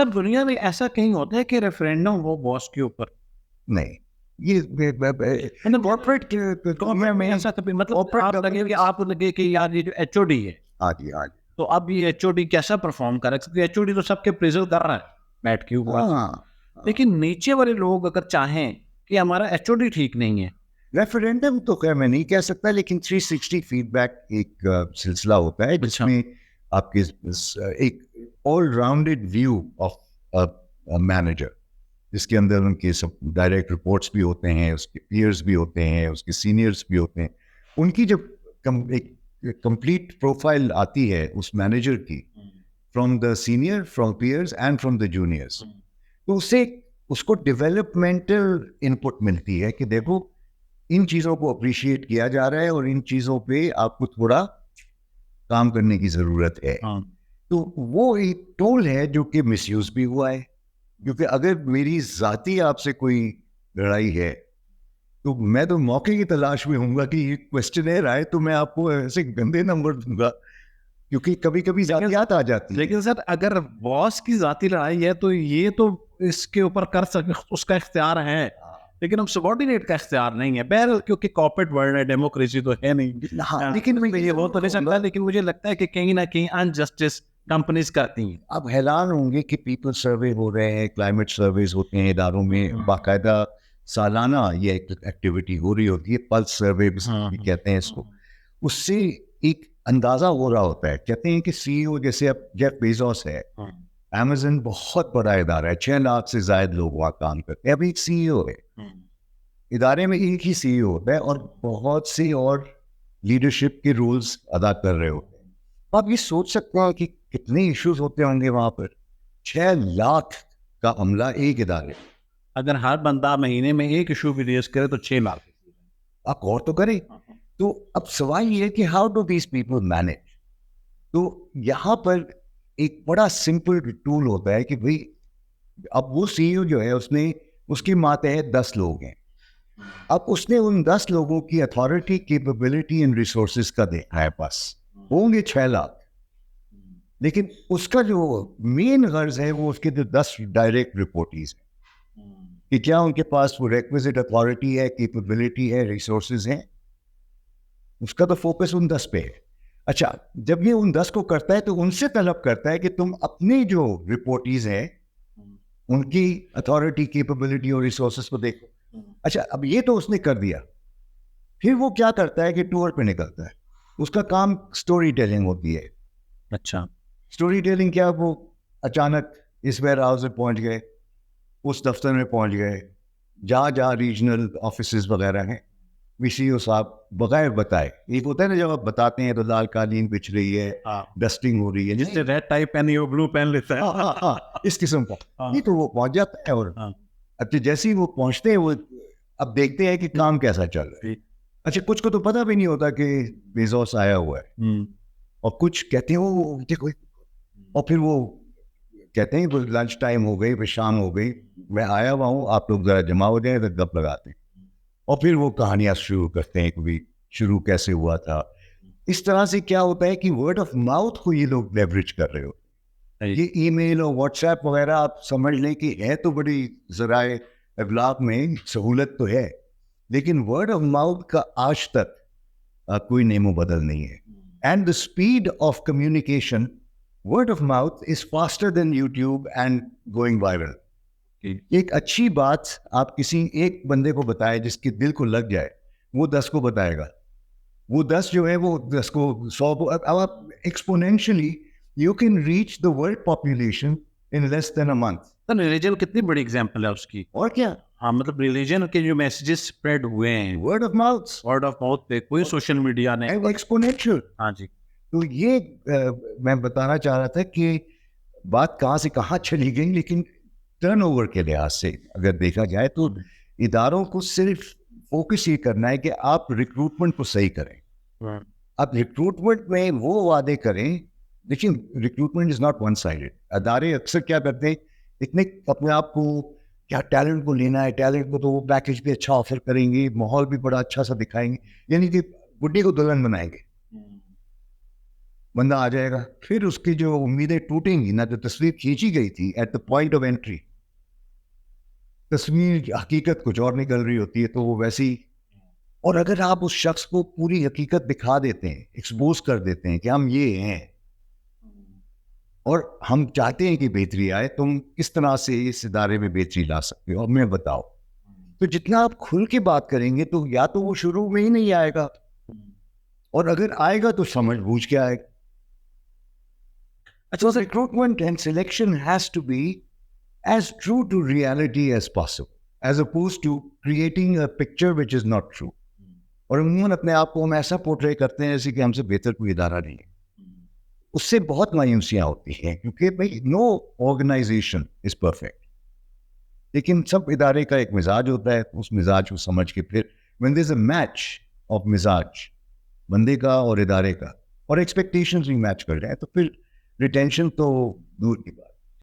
Sir दुनिया में ऐसा कहीं होता है कि रेफरेंडम हो बॉस के ऊपर? नहीं, ये कॉर्पोरेट गवर्नमेंट में ऐसा कभी मतलब आप लगे कि आप लगे कि यार ये जो एचओडी है, हाँ जी, हाँ जी। तो अब ये एचओडी कैसा परफॉर्म कर रहा है? क्योंकि एचओडी तो सबके प्रेजर कर रहा है बैठ के ऊपर, हाँ, लेकिन नीचे वाले लोग अगर चाहें कि हमारा एचओडी ठीक नहीं है, रेफरेंडम तो खैर मैं नहीं कह सकता, लेकिन 360 फीडबैक एक सिलसिला होता है जिसमें आपके एक all rounded view of manager, जिसके अंदर उनके सब डायरेक्ट रिपोर्ट्स भी होते हैं, उसके पीयर्स भी होते हैं, उसके सीनियर्स भी होते हैं। उनकी जब एक कंप्लीट प्रोफाइल आती है उस मैनेजर की, from the senior, from peers and from the juniors, तो उससे उसको डेवलपमेंटल इनपुट मिलती है कि देखो इन चीज़ों को अप्रिशिएट किया जा रहा है और इन चीज़ों पे आपको थोड़ा काम करने की ज़रूरत है। तो वो एक टूल है जो कि मिसयूज भी हुआ है, क्योंकि अगर मेरी ज़ाती आपसे कोई लड़ाई है तो मैं तो मौके की तलाश में हूँगा कि ये क्वेश्चनेयर आए तो मैं आपको ऐसे गंदे नंबर दूंगा, क्योंकि कभी कभी ज़ातियात आ जाती है। लेकिन सर अगर बॉस की जाती लड़ाई है तो ये तो इसके ऊपर कर सके, उसका इख्तियार है, लेकिन हम सबॉर्डिनेट का इख्तियार नहीं है। बहरहाल क्योंकि कॉर्पोरेट वर्ल्ड है, डेमोक्रेसी तो है नहीं। हाँ, लेकिन मैं ये वो तो नहीं सकता, लेकिन मुझे लगता है कि कहीं ना कहीं अनजस्टिस कंपनीज करती हैं। आप हैरान होंगे कि पीपल सर्वे हो रहे हैं, क्लाइमेट सर्वेज होते हैं इदारों में, बाकायदा सालाना ये एक्टिविटी हो रही होती है, पल्स सर्वे भी कहते हैं इसको। उससे एक अंदाजा हो रहा होता है। कहते हैं कि सीईओ जैसे अब जेफ बेजोस है, अमेज़न बहुत बड़ा इदारा है, 6 लाख से ज्यादा लोग वहाँ काम करते हैं, अभी एक सीईओ है, इदारे में एक ही सीईओ होता है और बहुत से और लीडरशिप के रोल्स अदा कर रहे होते हैं। तो आप ये सोच सकते हैं कि कितने इश्यूज होते होंगे वहां पर। 6 लाख का अमला एक इदारे, अगर हर बंदा महीने में एक इशू भी रेज करे तो 6 लाख। आप गौर तो करें। तो अब सवाल ये है कि how do these people manage. तो यहाँ पर एक बड़ा सिंपल टूल होता है कि भाई अब वो सीईओ जो है उसने, उसकी मातहत 10 लोग हैं, अब उसने उन 10 लोगों की अथॉरिटी, कैपेबिलिटी एंड रिसोर्सेज का देखा है, बस होंगे 6 लाख, लेकिन उसका जो मेन गर्ज है वो उसके जो 10 डायरेक्ट रिपोर्टीज हैं कि क्या उनके पास वो रेक्विजिट अथॉरिटी है, कैपेबिलिटी है, रिसोर्सेज हैं। उसका तो फोकस उन 10 पे है। अच्छा, जब ये उन 10 को करता है तो उनसे तलब करता है कि तुम अपनी जो रिपोर्टीज हैं उनकी अथॉरिटी, कैपेबिलिटी और रिसोर्सेज को देखो। अच्छा, अब ये तो उसने कर दिया, फिर वो क्या करता है कि टूर पे निकलता है। उसका काम स्टोरी टेलिंग होती है। अच्छा, स्टोरी टेलिंग क्या, वो अचानक इस वेयर हाउस में पहुंच गए, उस दफ्तर में पहुंच गए, जहाँ जहाँ रीजनल ऑफिसेज वगैरह हैं, वीसीओ साहब बगैर बताए, एक होता है ना जब आप बताते हैं तो लाल कालीन बिछ रही है, डस्टिंग हो रही है, जिससे रेड टाई पहनी हो ब्लू पहन लेता है। इस किस्म का। नहीं तो वो पहुंच जाता है और अब जैसे ही वो पहुंचते हैं वो अब देखते हैं कि काम कैसा चल रहा है। अच्छा, कुछ को तो पता भी नहीं होता कि बेजोस आया हुआ है, और कुछ कहते हैं वो देखो, और फिर वो कहते हैं लंच टाइम हो गई, फिर शाम हो गई, मैं आया हुआ हूँ, आप लोग जरा जमा हो जाए, तो गप लगाते हैं और फिर वो कहानियां शुरू करते हैं कि भाई शुरू कैसे हुआ था। इस तरह से क्या होता है कि वर्ड ऑफ माउथ को ये लोग लेवरेज कर रहे हो। ये ईमेल और व्हाट्सएप वगैरह आप समझ लें कि है तो बड़ी ज़राए इब्लाग में सहूलत तो है, लेकिन वर्ड ऑफ माउथ का आज तक कोई नेमो बदल नहीं है। And the speed of communication, word of mouth is faster than YouTube and going viral. एक अच्छी बात आप किसी एक बंदे को बताए जिसके दिल को लग जाए, वो 10 को बताएगा, वो 10 जो है वो 10 को 100 को। अब आप exponentially you can reach the world population in less than a month. तो रिलीजन कितनी बड़ी एग्जांपल है उसकी। और क्या, हाँ, मतलब रिलीजन के जो मैसेजेस स्प्रेड हुए हैं वर्ड ऑफ माउथ पे, कोई सोशल मीडिया ने एक्सपोनेंशियल। हाँ जी। तो ये मैं बताना चाह रहा था कि बात कहाँ से कहाँ चली गई, लेकिन टर्नओवर के लिहाज से अगर देखा जाए तो इदारों को सिर्फ फोकस ये करना है कि आप रिक्रूटमेंट को सही करें। आप रिक्रूटमेंट में वो वादे करें, लेकिन recruitment is not one sided. अदारे अक्सर क्या करते हैं, इतने अपने आप को क्या टैलेंट को लेना है, टैलेंट को तो वो पैकेज भी अच्छा ऑफर करेंगे, माहौल भी बड़ा अच्छा सा दिखाएंगे, यानी कि बुड्ढी को दुल्हन बनाएंगे। बंदा आ जाएगा, फिर उसकी जो उम्मीदें टूटेंगी ना, जो तस्वीर खींची गई थी at the point of entry, तस्वीर हकीकत कुछ और निकल रही होती है, तो वो वैसी। और अगर आप उस शख्स को पूरी हकीकत दिखा देते हैं, एक्सपोज कर देते हैं कि हम ये हैं और हम चाहते हैं कि बेहतरी आए, तुम किस तरह से इस इदारे में बेहतरी ला सकते हो, अब मैं बताओ, तो जितना आप खुल के बात करेंगे तो या तो वो शुरू में ही नहीं आएगा, और अगर आएगा तो समझ बूझ के आएगा। So recruitment and selection has to be as true to reality as possible, as opposed to creating a picture which is not true. और उन्होंने अपने आप को हम ऐसा पोर्ट्रे करते हैं जैसे कि हमसे बेहतर कोई इदारा नहीं है। उससे बहुत मायूसियाँ होती हैं, क्योंकि भाई नो ऑर्गेनाइजेशन इज परफेक्ट, लेकिन सब इदारे का एक मिजाज होता है, उस मिजाज को समझ के फिर when there's a match of मिजाज बंदे का और इदारे का, और एक्सपेक्टेशंस भी मैच कर जाए, तो फिर रिटेंशन तो दूर की बात।